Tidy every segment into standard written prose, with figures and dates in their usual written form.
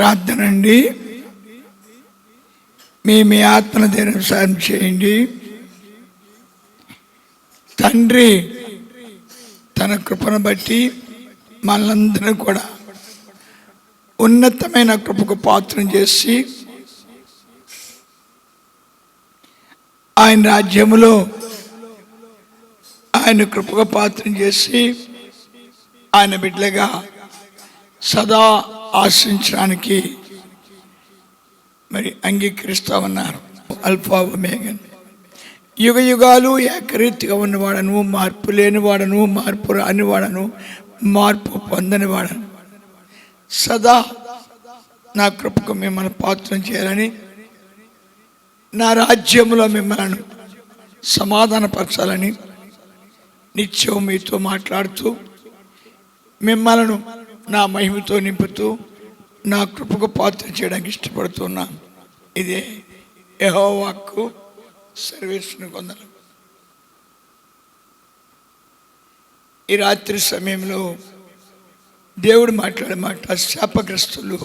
ప్రార్థన అండి. మీ ఆత్మను దినసారం చేయండి. తండ్రి తన కృపను బట్టి మనందరినీ కూడా ఉన్నతమైన కృపకు పాత్రం చేసి ఆయన రాజ్యములో ఆయన కృపకు పాత్రం చేసి ఆయన బిడ్డలుగా సదా ఆశించడానికి మరి అంగీకరిస్తూ ఉన్నారు. అల్ఫా ఒమేగా, యుగ యుగాలు ఏకరీతిగా ఉన్నవాడను, మార్పు లేనివాడను, మార్పు రానివాడను, మార్పు పొందనివాడను, సదా నా కృపకు మిమ్మల్ని పాత్రం చేయాలని, నా రాజ్యంలో మిమ్మల్ని సమాధానపరచాలని నిత్యం మీతో మాట్లాడుతూ మిమ్మల్ని నా మహిమతో నింపుతూ నా కృపకు పాత్ర చేయడానికి ఇష్టపడుతున్నాను. ఇదే యెహోవాకు సర్వేశ్వరుని కొందరు. ఈ రాత్రి సమయంలో దేవుడు మాట్లాడే మాట శాపగ్రస్తులు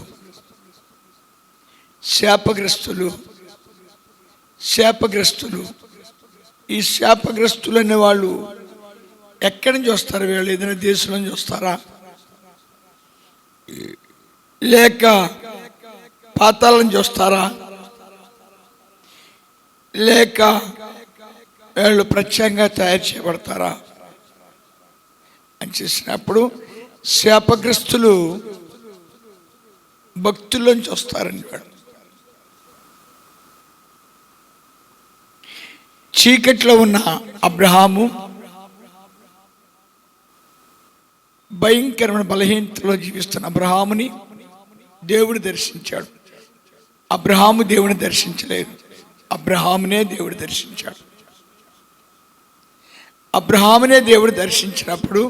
శాపగ్రస్తులు శాపగ్రస్తులు. ఈ శాపగ్రస్తులు అనే వాళ్ళు ఎక్కడి నుంచి వస్తారు? వీళ్ళు ఏదైనా దేశం నుంచి వస్తారా, లేక పాతాల నుంచి వస్తారా, లేక వీళ్ళు ప్రత్యేకంగా తయారు చేయబడతారా అని చేసినప్పుడు శాపగ్రస్తులు భక్తుల్లోంచి వస్తారని వాడు. చీకట్లో ఉన్న అబ్రహాము భయంకరమైన బలహీనతలో జీవిస్తున్న అబ్రహాముని దేవుడు దర్శించాడు. అబ్రహాము దేవుని దర్శించలేదు, అబ్రహామునే దేవుడు దర్శించాడు. అబ్రహామునే దేవుడు దర్శించినప్పుడు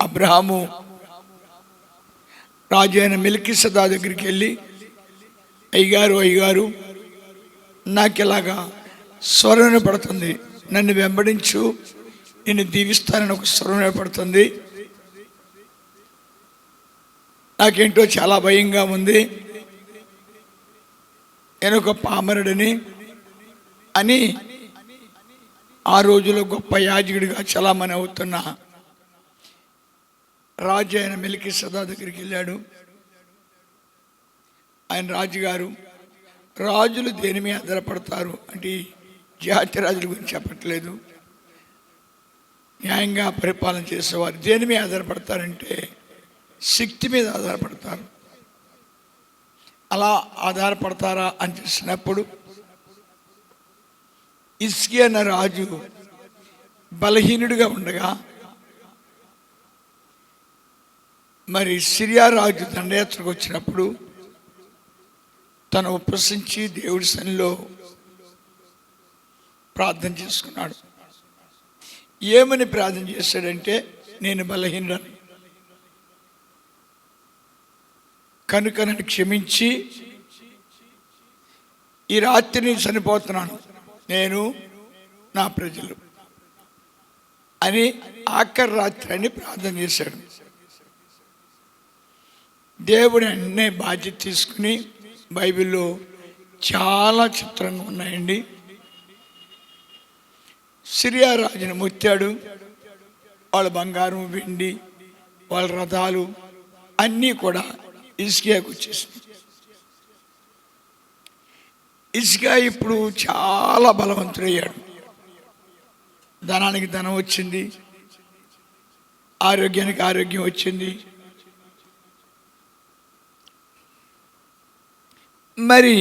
అబ్రహాము రాజు అయిన మెల్కీసెదెకు దగ్గరికి వెళ్ళి, అయ్యగారు నాకు ఇలాగా స్వరం పడుతుంది, నన్ను వెంబడించు, నిన్ను దీవిస్తానని ఒక స్వరం పడుతుంది, నాకేంటో చాలా భయంగా ఉంది, నేను ఒక పామరుడిని అని ఆ రోజులో గొప్ప యాజకుడిగా చలామణి అవుతున్న రాజు అయిన మెల్కీసెదెకు దగ్గరికి వెళ్ళాడు. ఆయన రాజుగారు, రాజులు దేని మీద ఆధారపడతారు అంటే జాతి రాజుల గురించి చెప్పట్లేదు, న్యాయంగా పరిపాలన చేసేవారు దేని మీద ఆధారపడతారంటే శక్తి మీద ఆధారపడతారు. అలా ఆధారపడతారా అని చూసినప్పుడు హిజ్కియా అన్న రాజు బలహీనుడిగా ఉండగా మరి సిరియా రాజు దండయాత్రకు వచ్చినప్పుడు తను ఉపసించి దేవుడి సన్నిధిలో ప్రార్థన చేసుకున్నాడు. ఏమని ప్రార్థన చేశాడంటే, నేను బలహీనుడని కనుక నన్ను క్షమించి ఈ రాత్రిని చనిపోతున్నాను, నేను నా ప్రజలు అని ఆఖరి రాత్రి అని ప్రార్థన చేశాడు. దేవుడు అన్నే బాధ్యత తీసుకుని బైబిల్లో చాలా చిత్రంగా ఉన్నాయండి. సిరియా రాజును ముత్తాడు, వాళ్ళ బంగారం, వెండి, వాళ్ళ రథాలు అన్నీ కూడా హిజ్కియాకు వచ్చేసింది. హిజ్కియా ఇప్పుడు చాలా బలవంతుడయ్యాడు. ధనానికి ధనం వచ్చింది, ఆరోగ్యానికి ఆరోగ్యం వచ్చింది. మరి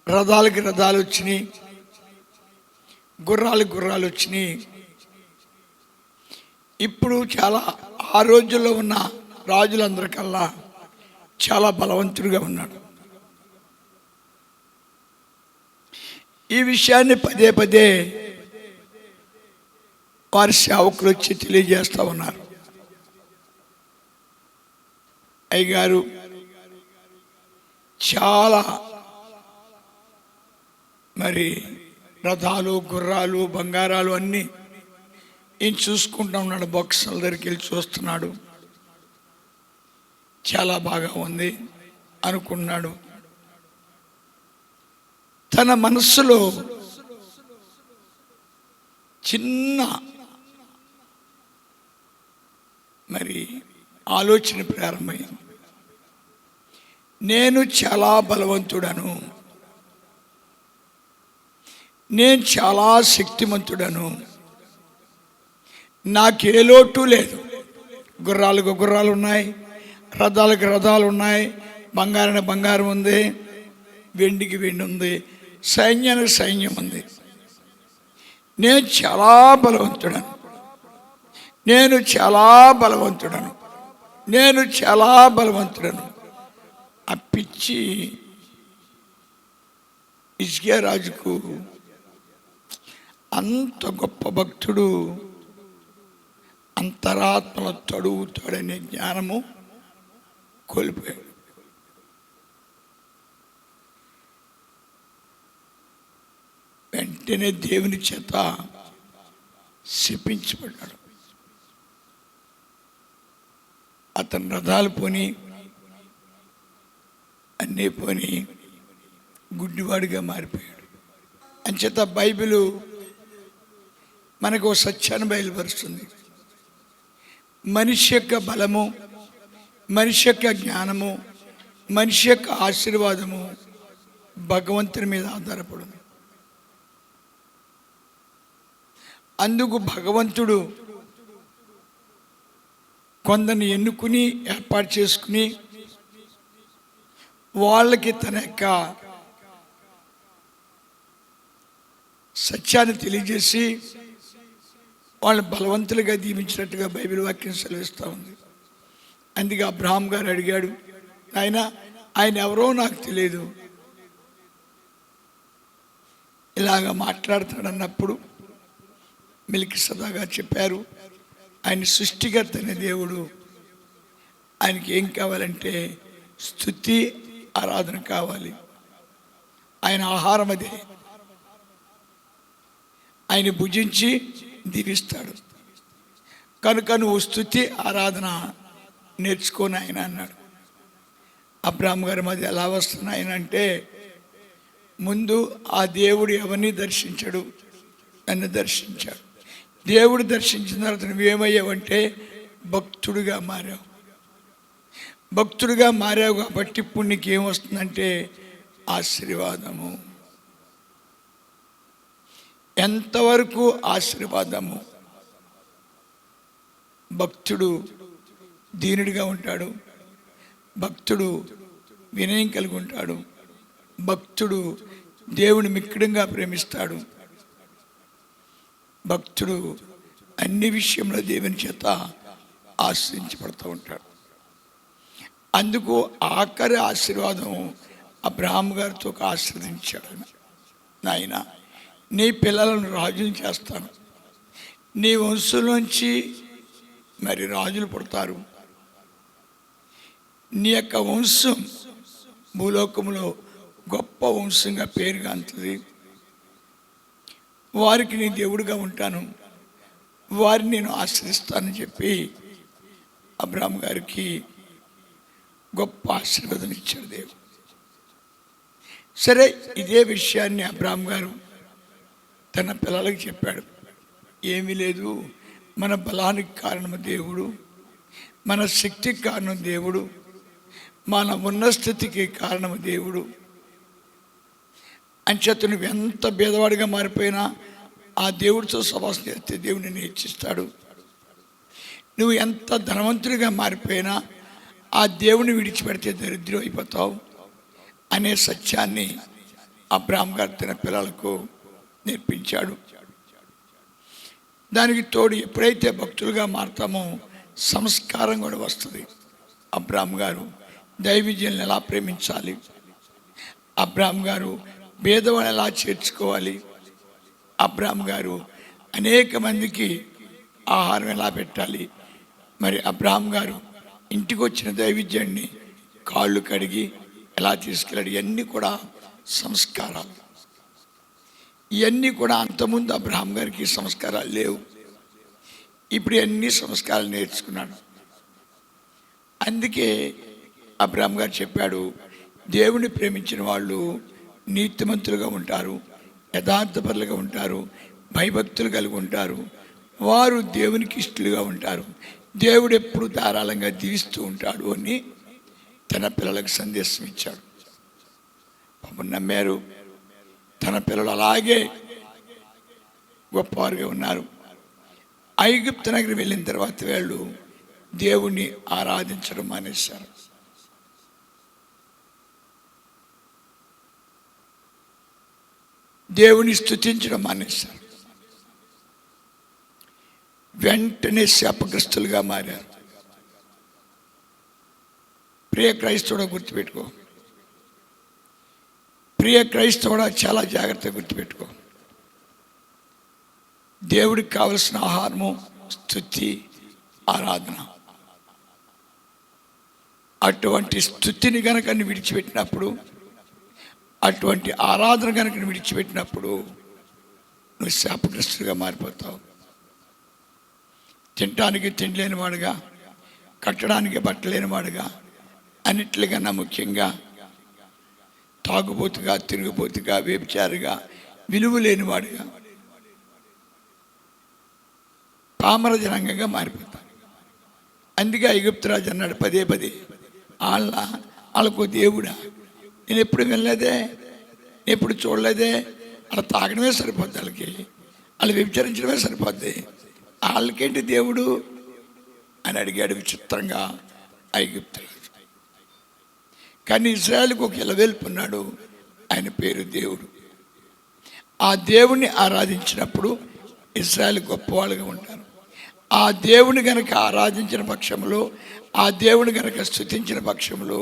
రథాలకి రథాలు వచ్చినాయి, గుర్రాలు వచ్చినాయి. ఇప్పుడు చాలా ఆ రోజుల్లో ఉన్న రాజులందరికల్లా చాలా బలవంతుడిగా ఉన్నాడు. ఈ విషయాన్ని పదే పదే వారి సేవకులు వచ్చి తెలియజేస్తూ ఉన్నారు. అయ్యగారు చాలా మరి రథాలు, గుర్రాలు, బంగారాలు అన్నీ ఈయన చూసుకుంటా ఉన్నాడు. బాక్సుల దగ్గరికి వెళ్ళి చూస్తున్నాడు. చాలా బాగా ఉంది అనుకున్నాడు. తన మనస్సులో చిన్న మరి ఆలోచన ప్రారంభమైంది. నేను చాలా బలవంతుడను, నేను చాలా శక్తిమంతుడను, నాకే లోటు లేదు. గుర్రాలకు గుర్రాలు ఉన్నాయి, రథాలకు రథాలు ఉన్నాయి, బంగారానికి బంగారం ఉంది, వెండికి వెండి ఉంది, సైన్యానికి సైన్యం ఉంది. నేను చాలా బలవంతుడను, నేను చాలా బలవంతుడను, నేను చాలా బలవంతుడను. ఆ పిచ్చి హిజ్కియా రాజుకు అంత గొప్ప భక్తుడు అంతరాత్మల తడుగుతాడనే జ్ఞానము కోల్పోయాడు. వెంటనే దేవుని చేత శపించబడ్డాడు. అతని రథాలు పోని, అన్నీ పోని, గుడ్డివాడిగా మారిపోయాడు. అంచేత బైబిలు మనకు సత్యాన్ని బయలుపరుస్తుంది. మనిషి యొక్క బలము, మనిషి యొక్క జ్ఞానము, మనిషి యొక్క ఆశీర్వాదము భగవంతుని మీద ఆధారపడింది. అందుకు భగవంతుడు కొందరిని ఎన్నుకుని ఏర్పాటు చేసుకుని వాళ్ళకి తన యొక్క సత్యాన్ని తెలియజేసి వాళ్ళు బలవంతులుగా దీవించినట్టుగా బైబిల్ వాక్యం సెలవిస్తూ ఉంది. అందుకే అబ్రహాం గారు అడిగాడు, ఆయన ఎవరో నాకు తెలియదు, ఇలాగ మాట్లాడతాడన్నప్పుడు మెల్కీసెదెకు గారు చెప్పారు, ఆయన సృష్టికర్త అనే దేవుడు, ఆయనకి ఏం కావాలంటే స్తుతి ఆరాధన కావాలి. ఆయన ఆహారం అదే, ఆయన భుజించి దీవిస్తాడు. కనుక నువ్వు స్తుతి ఆరాధన నేర్చుకొని ఆయన అన్నాడు. అబ్రహాం గారి మధ్య ఎలా వస్తున్నా ఆయన అంటే, ముందు ఆ దేవుడు ఎవరిని దర్శించాడు, నన్ను దర్శించాడు. దేవుడు దర్శించిన తర్వాత నువ్వేమయ్యావంటే భక్తుడిగా మారావు. భక్తుడిగా మారావు కాబట్టి ఇప్పుడు నీకు ఏమొస్తుందంటే ఆశీర్వాదము. ఎంతవరకు ఆశీర్వాదము? భక్తుడు దీనుడిగా ఉంటాడు, భక్తుడు వినయం కలిగి ఉంటాడు, భక్తుడు దేవుని మిక్కిడంగా ప్రేమిస్తాడు, భక్తుడు అన్ని విషయంలో దేవుని చేత ఆశ్రయించబడుతూ ఉంటాడు. అందుకు ఆఖరి ఆశీర్వాదం అబ్రహాం గారితో ఆశీర్వదించాడు. నాయన, నీ పిల్లలను రాజుని చేస్తాను, నీ వంశంలోంచి మరి రాజులు పుడతారు, నీ యొక్క వంశం భూలోకంలో గొప్ప వంశంగా పేరుగాంతుంది, వారికి నీ దేవుడిగా ఉంటాను, వారిని నేను ఆశ్రయిస్తానని చెప్పి అబ్రహాం గారికి గొప్ప ఆశీర్వాదం ఇచ్చాడు దేవుడు. సరే, ఇదే విషయాన్ని అబ్రహాం గారు తన పిల్లలకి చెప్పాడు. ఏమీ లేదు, మన బలానికి కారణం దేవుడు, మన శక్తికి కారణం దేవుడు, మన ఉన్న స్థితికి కారణం దేవుడు. అంచేత నువ్వు ఎంత భేదవాడిగా మారిపోయినా ఆ దేవుడితో సవాసం చేస్తే దేవుడిని నిన్ను హెచ్చిస్తాడు. నువ్వు ఎంత ధనవంతుడిగా మారిపోయినా ఆ దేవుని విడిచిపెడితే దరిద్రం అయిపోతావు అనే సత్యాన్ని అబ్రహాం గారు తన పిల్లలకు నేర్పించాడు. దానికి తోడు ఎప్పుడైతే భక్తులుగా మారుతామో సంస్కారం కూడా వస్తుంది. అబ్రహాం గారు దైవజనులను ఎలా ప్రేమించాలి, అబ్రహాం గారు భేదవాళ్ళు ఎలా చేర్చుకోవాలి, అబ్రహాం గారు అనేక మందికి ఆహారం ఎలా పెట్టాలి, మరి అబ్రహాం గారు ఇంటికి వచ్చిన దైవజనుడిని కాళ్ళు కడిగి ఎలా తీసుకెళ్ళాడు, ఇవన్నీ కూడా సంస్కారాలు. ఇవన్నీ కూడా అంతకుముందు అబ్రహాం గారికి సంస్కారాలు లేవు, ఇప్పుడు అన్ని సంస్కారాలు నేర్చుకున్నాడు. అందుకే అబ్రహాం గారు చెప్పాడు, దేవుని ప్రేమించిన వాళ్ళు నీతిమంతులుగా ఉంటారు, యథార్థపరులుగా ఉంటారు, భయభక్తులు కలిగి ఉంటారు, వారు దేవునికి ఇష్టలుగా ఉంటారు, దేవుడు ఎప్పుడు ధారాళంగా దీవిస్తూ ఉంటాడు అని తన పిల్లలకు సందేశం ఇచ్చాడు. పాపం నమ్మారు. తన పిల్లలు అలాగే గొప్పవారుగా ఉన్నారు. ఐగుప్తు నగరం వెళ్ళిన తర్వాత వాళ్ళు దేవుణ్ణి ఆరాధించడం మానేశారు. దేవుని స్తుతించడం మానేశారు. వెంటనే శాపగ్రస్తులుగా మారారు. ప్రియ క్రైస్తవుడా గుర్తుపెట్టుకో, ప్రియ క్రైస్తవుడా చాలా జాగ్రత్తగా గుర్తుపెట్టుకో. దేవుడికి కావలసిన ఆహారము స్తుతి, ఆరాధన. అటువంటి స్తుతిని గనక విడిచిపెట్టినప్పుడు, అటువంటి ఆరాధన కనుక విడిచిపెట్టినప్పుడు నువ్వు శాపగ్రస్తుడిగా మారిపోతావు. తినటానికి తిండి లేనివాడుగా, కట్టడానికి బట్టలేనివాడుగా, అన్నిట్లకన్నా ముఖ్యంగా తాగుబోతుగా, తిరుగుబోతుగా, వ్యభిచారిగా, విలువ లేనివాడుగా, పామర జనాంగంగా మారిపోతారు. అందుకే ఐగుప్తు రాజు అన్నాడు పదే పదే, వాళ్ళకు దేవుడా, నేను ఎప్పుడు వినలేదే, నేను ఎప్పుడు చూడలేదే, అలా తాగడమే సరిపోద్ది, వాళ్ళు వ్యభిచరించడమే సరిపోద్ది, వాళ్ళకేంటి దేవుడు అని అడిగాడు విచిత్రంగా ఐగుప్తు రాజు. కానీ ఇజ్రాయేలుకు ఒక ఇలవేల్పున్నాడు, ఆయన పేరు దేవుడు. ఆ దేవుణ్ణి ఆరాధించినప్పుడు ఇజ్రాయేల్ గొప్పవాళ్ళుగా ఉంటారు. ఆ దేవుని గనక ఆరాధించిన పక్షంలో, ఆ దేవుని గనక స్తుతించిన పక్షంలో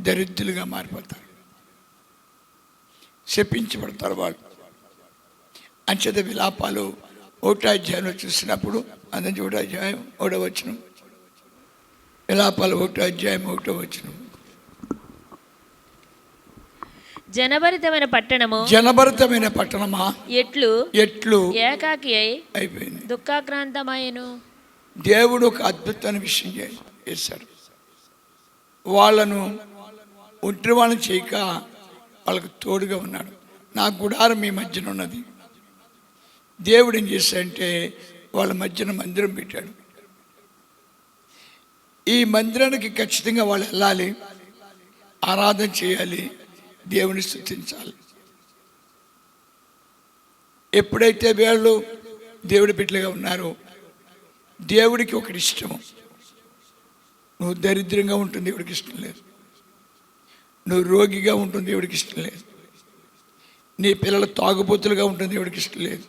దరిద్రులుగా మారిపోతారు, శపించబడతారు వాళ్ళు. అంచేత విలాపాలు 1వ అధ్యాయంలో చూసినప్పుడు, అందుకే 1వ అధ్యాయం 1వ వచనం, విలాపాలు 1వ అధ్యాయం 1వ వచనం. జనభరితమైన పట్టణము, జనభరితమైన పట్టణమా, ఎట్లు ఏకాకి అయిపోయింది, దుఃఖాక్రాంతమాయను. దేవుడు ఒక అద్భుతమైన విషయం చేశాడు. వాళ్ళను ఒంటరి వాళ్ళని చేయక వాళ్ళకు తోడుగా ఉన్నాడు. నా గుడారం మీ మధ్యన ఉన్నది. దేవుడు ఏం చేశాడంటే వాళ్ళ మధ్యన మందిరం పెట్టాడు. ఈ మందిరానికి ఖచ్చితంగా వాళ్ళు వెళ్ళాలి, ఆరాధన చేయాలి, దేవుని స్తుతించాలి. ఎప్పుడైతే వీళ్ళు దేవుడి బిడ్డలుగా ఉన్నారో, దేవుడికి ఒకటి ఇష్టము. నువ్వు దరిద్రంగా ఉంటుంది దేవుడికి ఇష్టం లేదు, నువ్వు రోగిగా ఉంటుంది దేవుడికి ఇష్టం లేదు, నీ పిల్లలు తాగుబోతులుగా ఉంటుంది దేవుడికి ఇష్టం లేదు,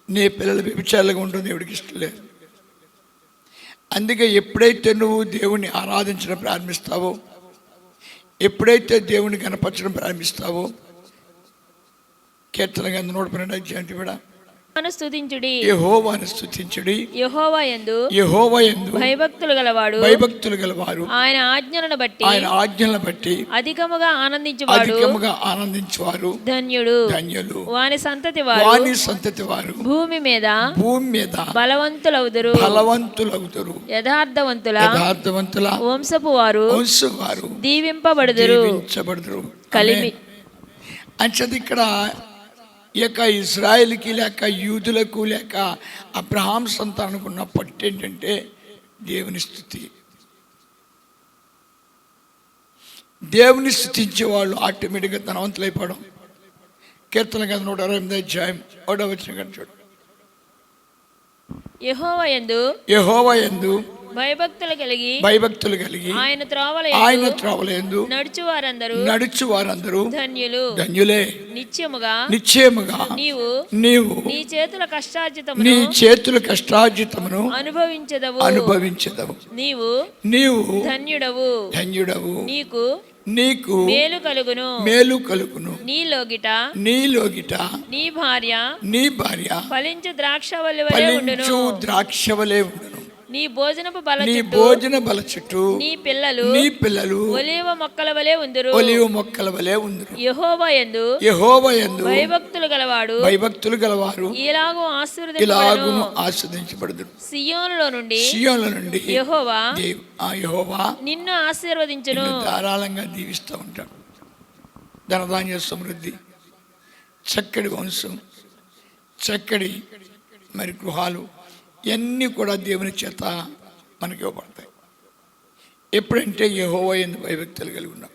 నీ పిల్లలు వ్యభిచారులుగా ఉంటుంది దేవుడికి ఇష్టం లేదు. అందుకే ఎప్పుడైతే నువ్వు దేవుణ్ణి ఆరాధించడం ప్రారంభిస్తావో, ఎప్పుడైతే దేవుని కనపరచడం ప్రారంభిస్తావో, కీర్తన గ్రంథం 112 అధ్యాయం కూడా స్తుతించుడి, యెహోవాను స్తుతించుడి, యెహోవాయందు భయభక్తులు గలవారు ఆయన ఆజ్ఞలను బట్టి అధికముగా ఆనందించువారు ధన్యుడు. వాని సంతతి వారు భూమి మీద బలవంతులవుదురు, యథార్థవంతుల వంశపు వారు దీవింపబడుదురు. కలిమి అంచేది ఇక్కడ ఇక ఇజ్రాయెల్కి లేక యూదులకు లేక అబ్రహాం సంతానానికి ఉన్న పట్టు ఏంటంటే దేవుని స్తుతి. దేవుని స్తుతించే వాళ్ళు ఆటోమేటిక్గా ధనవంతులైపోవడం. కీర్తన గ్రంథం 128 అధ్యాయం 1వ వచనం చూడు. యెహోవాయందు భయభక్తులు కలిగి ఆయన త్రోవలయందు నడుచు వారందరూ ధన్యులే. నిశ్చయముగా నీవు నీ చేతుల కష్టార్జితమును అనుభవించదవు. నీవు ధన్యుడవు. నీకు మేలు కలుగును. నీలోగిట నీ భార్య ఫలించు ద్రాక్షవలే ఉండును. నీ భోజనపు బల నీ చుట్టూ భోజన బల చుట్టూ నీ పిల్లలు నీ పిల్లలు ఒలీవ మొక్కల వలె ఉందురు. ఒలీవ మొక్కల వలె ఉందురు. యెహోవా యందు భయభక్తులు గలవాడు భయభక్తులు గలవారు ఇలాగూ ఇలాగును ఆశీర్వదించబడుదురు. సియోనులో నుండి యెహోవా నిన్ను ఆశీర్వదించును. ధారాళంగా దీవిస్తూ ఉంటాడు. ధనధాన్య సమృద్ధి, చక్కటి వంశం, చక్కటి మరి గృహాలు ఇవన్నీ కూడా దేవుని చేత మనకి ఇవ్వబడతాయి. ఎప్పుడంటే యెహోవా యందు భయభక్తులు కలిగి ఉన్నాం.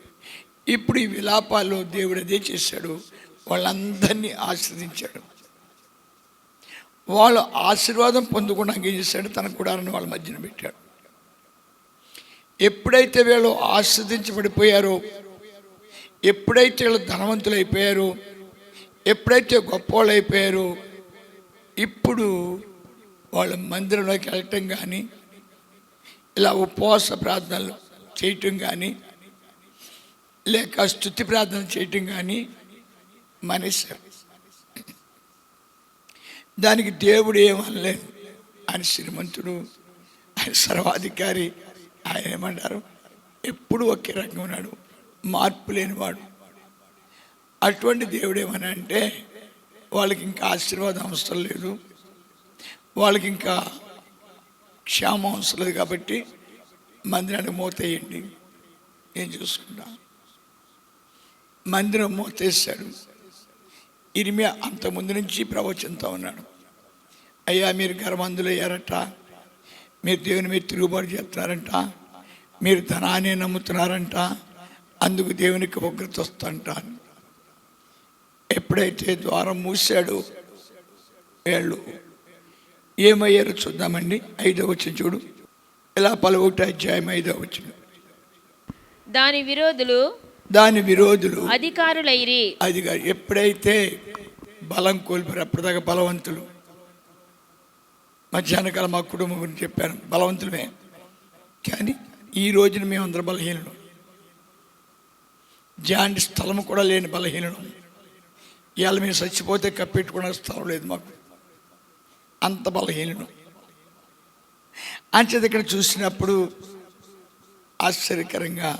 ఇప్పుడు ఈ విలాపాల్లో దేవుడు అదే చేశాడు, వాళ్ళందరినీ ఆశీర్వదించాడు. వాళ్ళు ఆశీర్వాదం పొందకుండా ఏం చేశాడు, తన గుడారాన్ని వాళ్ళ మధ్యన పెట్టాడు. ఎప్పుడైతే వీళ్ళు ఆశీర్వదించబడిపోయారో, ఎప్పుడైతే వీళ్ళు ధనవంతులు అయిపోయారో, ఎప్పుడైతే గొప్పవాళ్ళు అయిపోయారో, ఇప్పుడు వాళ్ళ మందిరంలోకి వెళ్ళటం కానీ, ఇలా ఉపవాస ప్రార్థనలు చేయటం కానీ, లేక స్తుతి ప్రార్థన చేయటం కానీ మానేశారు. దానికి దేవుడు ఏమనలేదు. ఆయన శ్రీమంతుడు, ఆయన సర్వాధికారి. ఆయన ఏమన్నారు, ఎప్పుడు ఒకే రకంగా ఉన్నాడు, మార్పు లేనివాడు. అటువంటి దేవుడు ఏమని అంటే, వాళ్ళకి ఇంకా ఆశీర్వాదం అవసరం లేదు, వాళ్ళకి ఇంకా క్షేమం అవసరం లేదు, కాబట్టి మందిరానికి మూతేయండి, నేను చూసుకుంటా. మందిరం మూతేశాడు. ఇర్మియా అంత ముందు నుంచి ప్రవచనతో ఉన్నాడు. అయ్యా, మీరు గర్భంధులు అయ్యారట, మీరు దేవుని మీద తిరుగుబాటు చేస్తున్నారంట, మీరు ధనాన్ని నమ్ముతున్నారంట, అందుకు దేవునికి ఉగ్రత వస్తుంట. ఎప్పుడైతే ద్వారం మూసాడు, వీళ్ళు ఏమయ్యారో చూద్దామండి. 5వ వచనం చూడు. ఇలా 1వ అధ్యాయం 5వ వచనం. దాని విరోధులు అధికారులైరి. ఎప్పుడైతే బలం కోల్పోయారు, అప్పటిదాకా బలవంతులు. మధ్యాహ్నకాలం మా కుటుంబం గురించి చెప్పాను, బలవంతులమే. కానీ ఈ రోజున మేము అందరం బలహీనులు, జాంటి స్థలం కూడా లేని బలహీనులు. ఇవాళ మేము చచ్చిపోతే కప్పెట్టుకునే స్థలం లేదు మాకు, అంత బలహీనులు. అంచేది ఇక్కడ చూసినప్పుడు ఆశ్చర్యకరంగా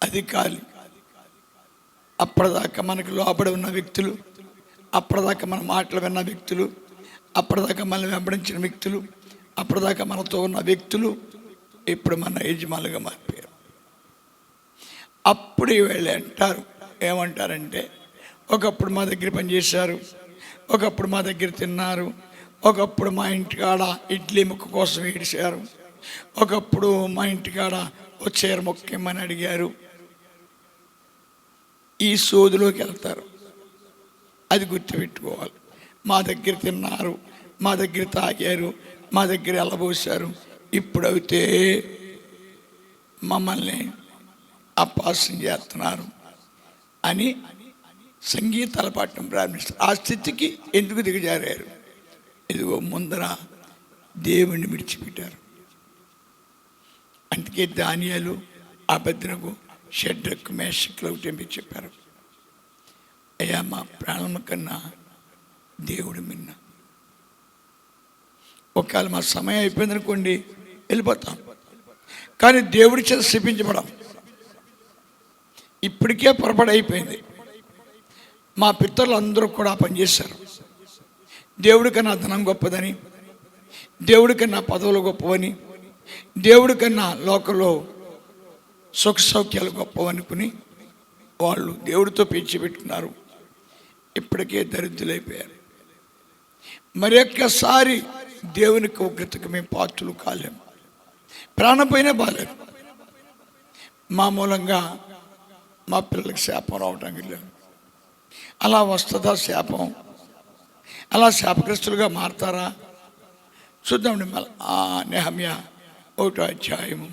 అధికారులు, అప్పటిదాకా మనకు లోబడి ఉన్న వ్యక్తులు, అప్పటిదాకా మన మాటలు విన్న వ్యక్తులు, అప్పటిదాకా మనల్ని వెంబడించిన వ్యక్తులు, అప్పటిదాకా మనతో ఉన్న వ్యక్తులు ఇప్పుడు మన యజమానులుగా మారిపోయారు. అప్పుడు వీళ్ళు అంటారు, ఏమంటారంటే, ఒకప్పుడు మా దగ్గర పనిచేశారు, ఒకప్పుడు మా దగ్గర తిన్నారు, ఒకప్పుడు మా ఇంటికాడ ఇడ్లీ ముక్క కోసం ఏడిశారు, ఒకప్పుడు మా ఇంటికాడ ఓ చీర మొక్కమని అడిగారు. ఈ సోదులోకి వెళ్తారు. అది గుర్తుపెట్టుకోవాలి. మా దగ్గర తిన్నారు, మా దగ్గర తాగారు, మా దగ్గర ఎల్లబోసారు, ఇప్పుడైతే మమ్మల్ని అపహాస్యం చేస్తున్నారు అని సంగీతాలు పాడటం ప్రారంభిస్తారు. ఆ స్థితికి ఎందుకు దిగజారారు? ఇదిగో ముందర దేవుణ్ణి విడిచిపెట్టారు. అందుకే దానియేలు, అబేద్నెగో, షడ్రకు, మేషకులకు తెంపి చెప్పారు, అయ్యా, మా ప్రాణం కన్నా దేవుడు మిన్న. ఒకవేళ మా సమయం అయిపోయింది అనుకోండి, వెళ్ళిపోతాం, కానీ దేవుడి చేత శపించబడం. ఇప్పటికే పొరపాటు అయిపోయింది. మా పితరులు అందరూ కూడా పనిచేశారు. దేవుడి కన్నా ధనం గొప్పదని, దేవుడి కన్నా పదవులు గొప్పవని, దేవుడి కన్నా లోకంలో సుఖ సౌఖ్యాలు గొప్పవనుకుని వాళ్ళు దేవుడితో పెంచిపెట్టుకున్నారు. ఇప్పటికే దరిద్రులైపోయారు. మరి ఒక్కసారి దేవునికి ఉగ్రతకు మేము పాత్రలు కాలేము. ప్రాణం పోయినా బాగాలేదు. మా మూలంగా మా పిల్లలకి శాపం రావడానికి లేదు. అలా వస్తుందా శాపం? అలా శాపగ్రస్తులుగా మారతారా? చూద్దామండి. మళ్ళీ నెహమ్యా 1వ అధ్యాయము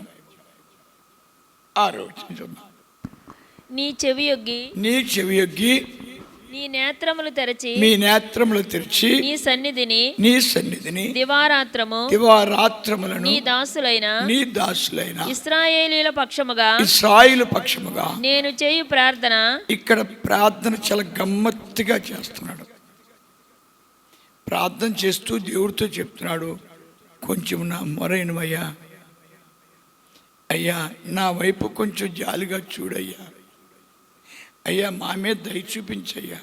6వ వచనం చూద్దాం. నీ చెవి యొగ్గి నీ నేత్రములు తెరచి నీ సన్నిధిని దివారాత్రములను నీ దాసులైన ఇశ్రాయేలీయుల పక్షముగా నేను చేయు ప్రార్థన. ఇక్కడ ప్రార్థన చాలా గమ్మత్తుగా చేస్తున్నాడు. ప్రార్థన చేస్తూ దేవుడితో చెప్తున్నాడు, కొంచెం నా మొరైనవయ్యా, అయ్యా నా వైపు కొంచెం జాలిగా చూడయ్యా, అయ్యా మా మీద దయ చూపించయ్యా.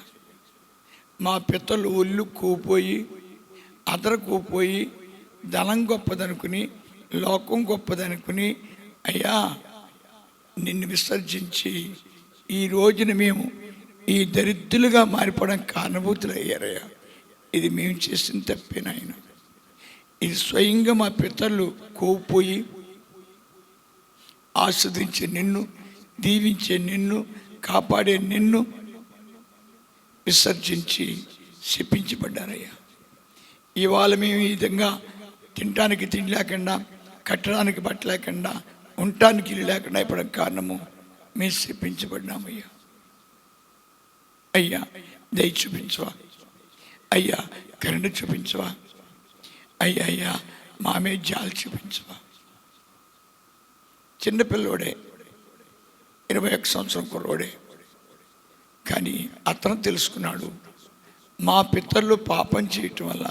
మా పితలు ఒళ్ళు కూపోయి అదరకూపోయి ధనం గొప్పదనుకుని లోకం గొప్పదనుకుని అయ్యా నిన్ను విసర్జించి ఈ రోజున మేము ఈ దరిద్రులుగా మారిపోవడం కారణభూతులు అయ్యారయ్యా. ఇది మేము చేసిన తప్పేనాయన. ఇది స్వయంగా మా పితరులు కోల్పోయి ఆస్వాదించే నిన్ను, దీవించే నిన్ను, కాపాడే నిన్ను విసర్జించి శపించబడ్డారయ్యా. ఇవాళ మేము ఈ విధంగా తినడానికి తిండి లేకుండా, కట్టడానికి బట్ట లేకుండా, ఉండటానికి ఇల్లు లేకుండా అయిపోవడం కారణము మేము శపించబడినామయ్యా. అయ్యా దయ చూపించవా, అయ్యా కరుణ చూపించవా, అయ్యా అయ్యా మా మీద జాలి చూపించవా. చిన్నపిల్లోడే, 21 సంవత్సరం కుర్రోడే, కానీ అతను తెలుసుకున్నాడు మా పితరులు పాపం చేయటం వల్ల,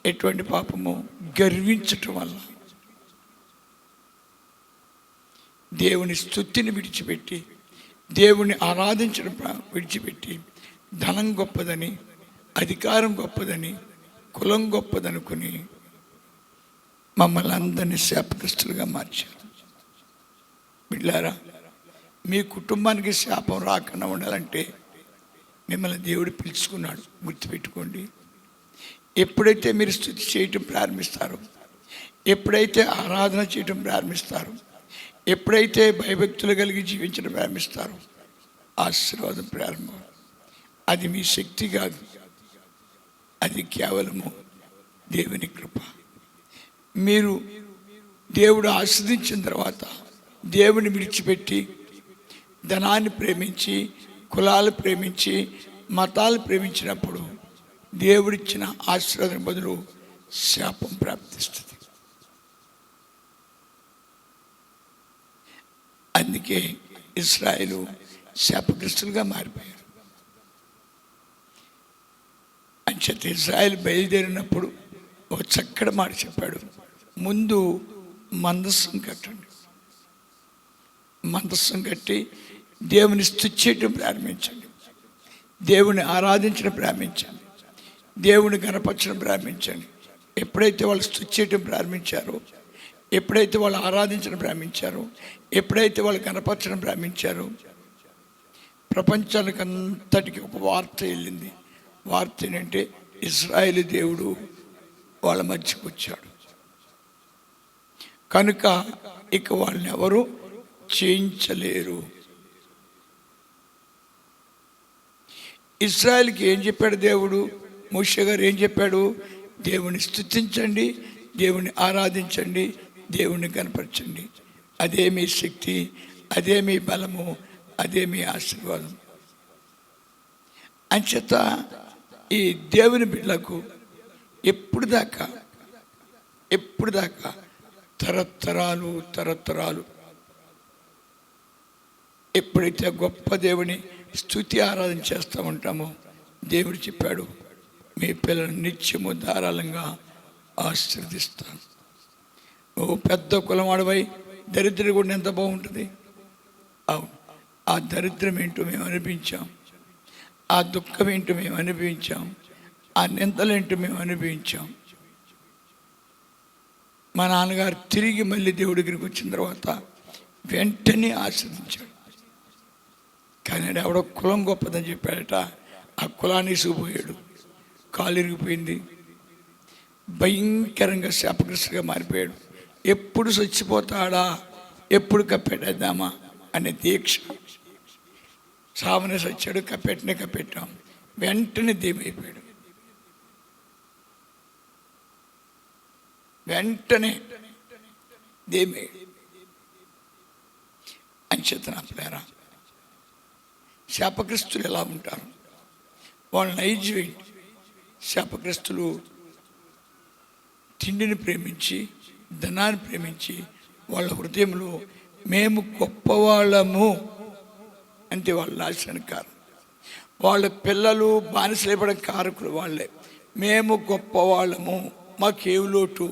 ఎటువంటి పాపము, గర్వించటం వల్ల దేవుని స్తుతిని విడిచిపెట్టి, దేవుని ఆరాధించడం విడిచిపెట్టి, ధనం గొప్పదని, అధికారం గొప్పదని, కులం గొప్పదనుకుని మమ్మల్ని అందరినీ శాపగ్రస్తులుగా మార్చారు. బిడ్లారా, మీ కుటుంబానికి శాపం రాకుండా ఉండాలంటే మిమ్మల్ని దేవుడు పిలుచుకున్నాడు, గుర్తుపెట్టుకోండి. ఎప్పుడైతే మీరు స్తుతి చేయటం ప్రారంభిస్తారో, ఎప్పుడైతే ఆరాధన చేయటం ప్రారంభిస్తారో, ఎప్పుడైతే భయభక్తులు కలిగి జీవించడం ప్రారంభిస్తారో ఆశీర్వాదం ప్రారంభం. అది మీ శక్తి కాదు, అది కేవలము దేవుని కృప. మీరు దేవుడు ఆస్వాదించిన తర్వాత దేవుని విడిచిపెట్టి ధనాన్ని ప్రేమించి, కులాలు ప్రేమించి, మతాలు ప్రేమించినప్పుడు దేవుడిచ్చిన ఆశీర్వాదం బదులు శాపం ప్రాప్తిస్తుంది. అందుకే ఇశ్రాయేలు శాపగ్రస్తులుగా మారిపోయారు. అంచేత ఇశ్రాయేలు బయలుదేరినప్పుడు ఒక చక్కటి మాట చెప్పాడు, ముందు మందస్సం కట్టండి. మందస్సం కట్టి దేవుని స్తుతించడం ప్రారంభించండి, దేవుని ఆరాధించడం ప్రారంభించండి, దేవుని గణపరచడం ప్రారంభించండి. ఎప్పుడైతే వాళ్ళు స్తుతించడం ప్రారంభించారో, ఎప్పుడైతే వాళ్ళు ఆరాధించడం ప్రారంభించారో, ఎప్పుడైతే వాళ్ళు గణపరచడం ప్రారంభించారో, ప్రపంచానికి అంతటికి ఒక వార్త వెళ్ళింది. వార్త ఏంటంటే ఇశ్రాయేలు దేవుడు వాళ్ళ మధ్యకు వచ్చాడు. కనుక ఇక వాళ్ళని ఎవరు చేయించలేరు. ఇశ్రాయేల్కి ఏం చెప్పాడు దేవుడు? మోషే గారు ఏం చెప్పాడు? దేవుని స్తుతించండి, దేవుని ఆరాధించండి, దేవుని కనపరచండి. అదే మీ శక్తి, అదే మీ బలము, అదే మీ ఆశీర్వాదం. అంచేత ఈ దేవుని బిడ్డలకు ఎప్పుడు దాకా తరతరాలు ఎప్పుడైతే గొప్ప దేవుని స్తుతి ఆరాధన చేస్తూ ఉంటామో, దేవుడు చెప్పాడు, మీ పిల్లలు నిత్యము ధారాళంగా ఆశీర్వదిస్తాను. ఓ పెద్ద కులమాడవై దరిద్రుడు కూడా ఎంత బాగుంటుంది. అవును, ఆ దరిద్రం ఏంటో మేము అనిపించాం, ఆ దుఃఖం ఏంటో మేము అనుభవించాం, ఆ నిందలేంటో మేము అనుభవించాం. మా నాన్నగారు తిరిగి మళ్ళీ దేవుడి దగ్గరికి వచ్చిన తర్వాత వెంటనే ఆశీర్వదించాడు. కానీ ఎవడో కులం గొప్పదని చెప్పాడట, ఆ కులాన్ని ఇసుకుపోయాడు, కాలు ఇరిగిపోయింది, భయంకరంగా శాపగ్రస్తుగా మారిపోయాడు. ఎప్పుడు చచ్చిపోతాడా, ఎప్పుడు కప్పెట్టేద్దామా అనే దీక్ష. సావనే చచ్చాడు, కప్పెట్టాం, వెంటనే దేమైపోయాడు. వెంటనే దేమయ్యాడు. అంచేతన ప్రేర శాపగ్రస్తులు ఎలా ఉంటారు? వాళ్ళ నైజం ఏంటి? శాపగ్రస్తులు తిండిని ప్రేమించి, ధనాన్ని ప్రేమించి, వాళ్ళ హృదయంలో మేము గొప్పవాళ్ళము అంటే వాళ్ళ నాశనానికి కారణం. వాళ్ళ పిల్లలు బానిసలేపడం కారకులు వాళ్ళే. మేము గొప్పవాళ్ళము, మాకేం లోటు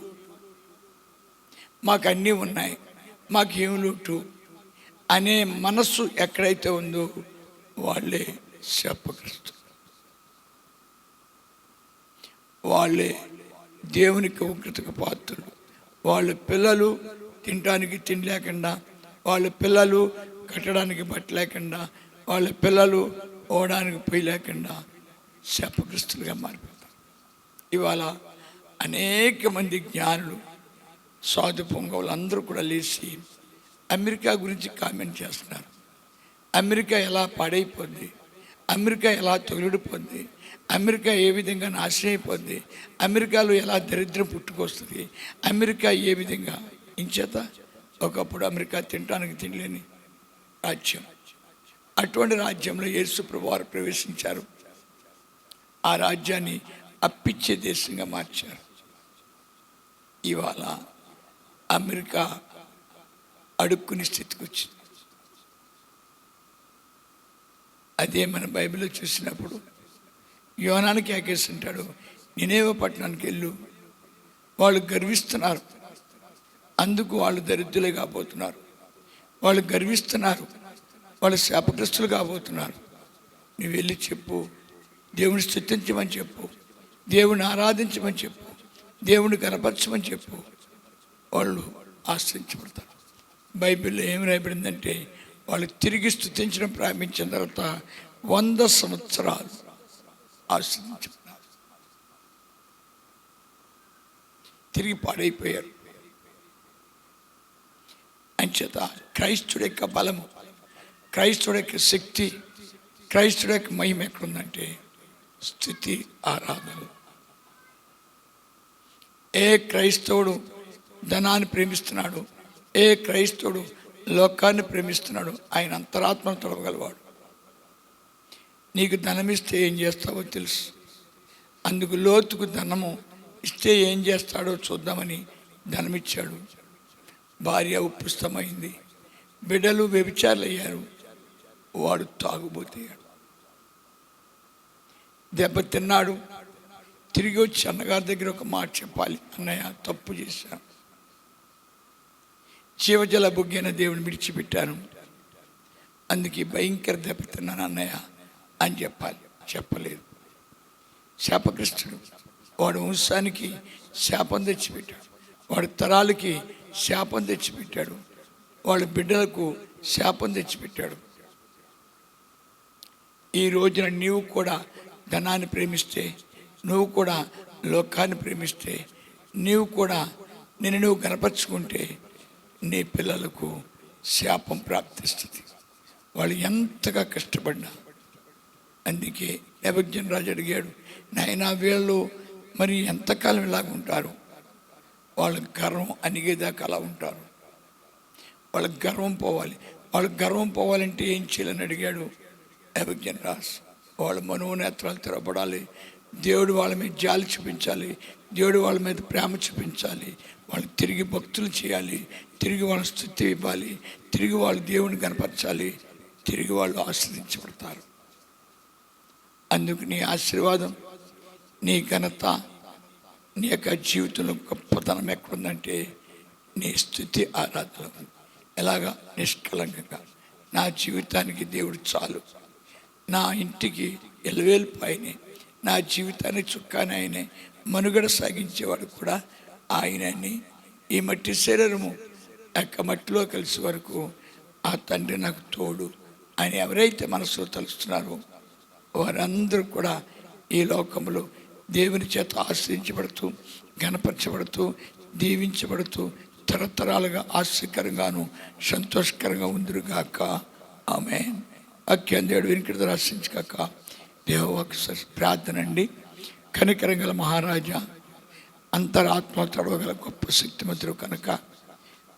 మాకు అన్నీ ఉన్నాయి, మాకేం లోటు అనే మనస్సు ఎక్కడైతే ఉందో వాళ్ళే శాపగ్రస్తులు. వాళ్ళే దేవునికి ఉగ్రతకు పాత్రులు. వాళ్ళ పిల్లలు తినడానికి తిండి లేకుండా, వాళ్ళ పిల్లలు కట్టడానికి బట్ట లేకుండా, వాళ్ళ పిల్లలు పోవడానికి పొయ్యి లేకుండా శాపగ్రస్తులుగా మారిపోతారు. ఇవాళ అనేక మంది జ్ఞానులు, సాధు పొంగవులు అందరూ కూడా లేచి అమెరికా గురించి కామెంట్ చేస్తున్నారు. అమెరికా ఎలా పాడైపోద్ది, అమెరికా ఎలా తొలడిపోద్ది, అమెరికా ఏ విధంగా నాశనం అయిపోద్ది, అమెరికాలో ఎలా దరిద్రం పుట్టుకొస్తుంది, అమెరికా ఏ విధంగా. ఇంచేత ఒకప్పుడు అమెరికా తినడానికి తినలేని రాజ్యం. అటువంటి రాజ్యంలో యేసు ప్రభువారు ప్రవేశించారు. ఆ రాజ్యాన్ని అప్పిచ్చే దేశంగా మార్చారు. ఇవాళ అమెరికా అడుక్కుని స్థితికి వచ్చింది. అదే మన బైబిల్లో చూసినప్పుడు యోనానికి ఆకేస్తుంటాడు, నినేవే పట్టణానికి వెళ్ళు. వాళ్ళు గర్విస్తున్నారు, అందుకు వాళ్ళు దరిద్రులే కాబోతున్నారు. వాళ్ళు గర్విస్తున్నారు, వాళ్ళు శాపగ్రస్తులు కాబోతున్నారు. నువ్వు వెళ్ళి చెప్పు, దేవుని స్తుతించమని చెప్పు, దేవుని ఆరాధించమని చెప్పు, దేవుని కనపరచమని చెప్పు, వాళ్ళు ఆశ్రయించబడతారు. బైబిల్లో ఏమి రాయబడిందంటే, వాళ్ళు తిరిగి స్తుతించడం ప్రారంభించిన తర్వాత 100 సంవత్సరాలు ఆశ్రయించబడ్డారు, తిరిగి పాడైపోయారు. అంచేత క్రైస్తుడి యొక్క బలము, క్రైస్తుడి యొక్క శక్తి, క్రైస్తుడి యొక్క మహిమ ఎక్కడుందంటే స్తుతి, ఆరాధన. ఏ క్రైస్తవుడు ధనాన్ని ప్రేమిస్తున్నాడు, ఏ క్రైస్తవుడు లోకాన్ని ప్రేమిస్తున్నాడు, ఆయన అంతరాత్మను తొలగలవాడు. నీకు ధనం ఇస్తే ఏం చేస్తావో తెలుసు. అందుకు లోతుకు ధనము ఇస్తే ఏం చేస్తాడో చూద్దామని ధనమిచ్చాడు. భార్య ఉప్పుస్తమైంది, బిడ్డలు వ్యభిచారులు అయ్యారు, వాడు తాగుబోతయ్యాడు. దెబ్బతిన్నాడు. తిరిగి వచ్చి అన్నగారి దగ్గర ఒక మాట చెప్పాలి, అన్నయ్య తప్పు చేశాను, జీవజల బుగ్గైన దేవుని విడిచిపెట్టాను, అందుకే భయంకర దెబ్బతిన్నాను అన్నయ్య అని చెప్పాలి. చెప్పలేదు. శాపగ్రస్తుడు. వాడు వంశానికి శాపం తెచ్చిపెట్టాడు, వాడి తరాలకి శాపం తెచ్చిపెట్టాడు, వాళ్ళ బిడ్డలకు శాపం తెచ్చిపెట్టాడు. ఈ రోజున నీవు కూడా ధనాన్ని ప్రేమిస్తే, నువ్వు కూడా లోకాన్ని ప్రేమిస్తే, నీవు కూడా నువ్వు కనపరుచుకుంటే నీ పిల్లలకు శాపం ప్రాప్తిస్తుంది. వాళ్ళు ఎంతగా కష్టపడినా. అందుకే నెబుకద్నెజరు రాజు అడిగాడు, నాయనా వీళ్ళు మరి ఎంతకాలం ఇలాగ ఉంటారు? వాళ్ళ గర్వం అణిగేదాకా అలా ఉంటారు. వాళ్ళకి గర్వం పోవాలి. వాళ్ళకి గర్వం పోవాలంటే ఏం చేయాలని అడిగాడు నెబుకద్నెజరు రాజు. వాళ్ళ మనోనేత్రాలు తెరపడాలి, దేవుడు వాళ్ళ మీద జాలి చూపించాలి, దేవుడు వాళ్ళ మీద ప్రేమ చూపించాలి, వాళ్ళు తిరిగి భక్తులు చేయాలి, తిరిగి వాళ్ళ స్తుతి ఇవ్వాలి, తిరిగి వాళ్ళు దేవుని కనపరచాలి, తిరిగి వాళ్ళు ఆశ్రయించబడతారు. అందుకు నీ ఆశీర్వాదం, నీ ఘనత, నీ యొక్క జీవితంలో గొప్పతనం ఎక్కడుందంటే నీ స్తుతి, ఆరాధన. ఎలాగా? నిష్కలంకంగా నా జీవితానికి దేవుడు చాలు, నా ఇంటికి ఎలవేలు పైనే, నా జీవితానికి చుక్కాని ఆయనే, మనుగడ సాగించేవాడు కూడా ఆయనని. ఈ మట్టి శరీరము యొక్క మట్టిలో కలిసి వరకు ఆ తండ్రి నాకు తోడు అని ఎవరైతే మనసులో తలుస్తున్నారో వారందరూ కూడా ఈ లోకంలో దేవుని చేత ఆశ్రయించబడుతూ, ఘనపరచబడుతూ, దీవించబడుతూ, తరతరాలుగా ఆశ్చర్యకరంగాను సంతోషకరంగా ఉందిరుగాక. ఆమేన్. వాక్యం దేవుడు వినికిడితో ఆశ్రయించగాక. దేవవాక్కు ప్రార్థన అండి. కనికరం గల మహారాజా, అంతరాత్మ తడవగల గొప్ప శక్తిమంతుడు కనుక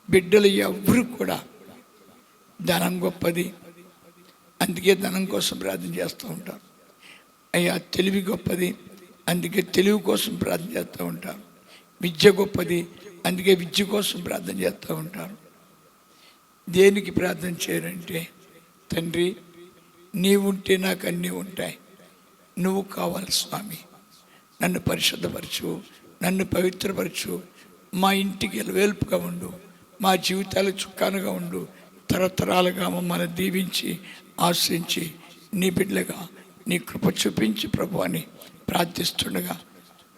బిడ్డలు ఎవరు కూడా ధనం గొప్పది, అందుకే ధనం కోసం ప్రార్థన చేస్తూ ఉంటారు. అయ్యా తెలివి గొప్పది, అందుకే తెలివి కోసం ప్రార్థన చేస్తూ ఉంటారు. విద్య గొప్పది, అందుకే విద్య కోసం ప్రార్థన చేస్తూ ఉంటారు. దేనికి ప్రార్థన చేయరంటే, తండ్రి నీవుంటే నాకు అన్నీ ఉంటాయి, నువ్వు కావాలి స్వామి, నన్ను పరిశుద్ధపరచు, నన్ను పవిత్రపరచు, మా ఇంటికి వెలుపుగా ఉండు, మా జీవితాలు చుక్కానుగా ఉండు, తరతరాలుగా మమ్మల్ని దీవించి ఆశ్రయించి నీ బిడ్డలుగా నీ కృప చూపించి ప్రభు అని ప్రార్థిస్తుండగా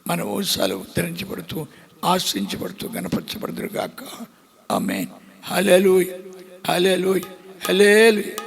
మన వంశాలు ఉద్ధరించబడుతూ ఆశ్రయించబడుతూ గణపరచబడుదురుగాక. ఆమేన్. హల్లెలూయా, హల్లెలూయా, హల్లెలూయా.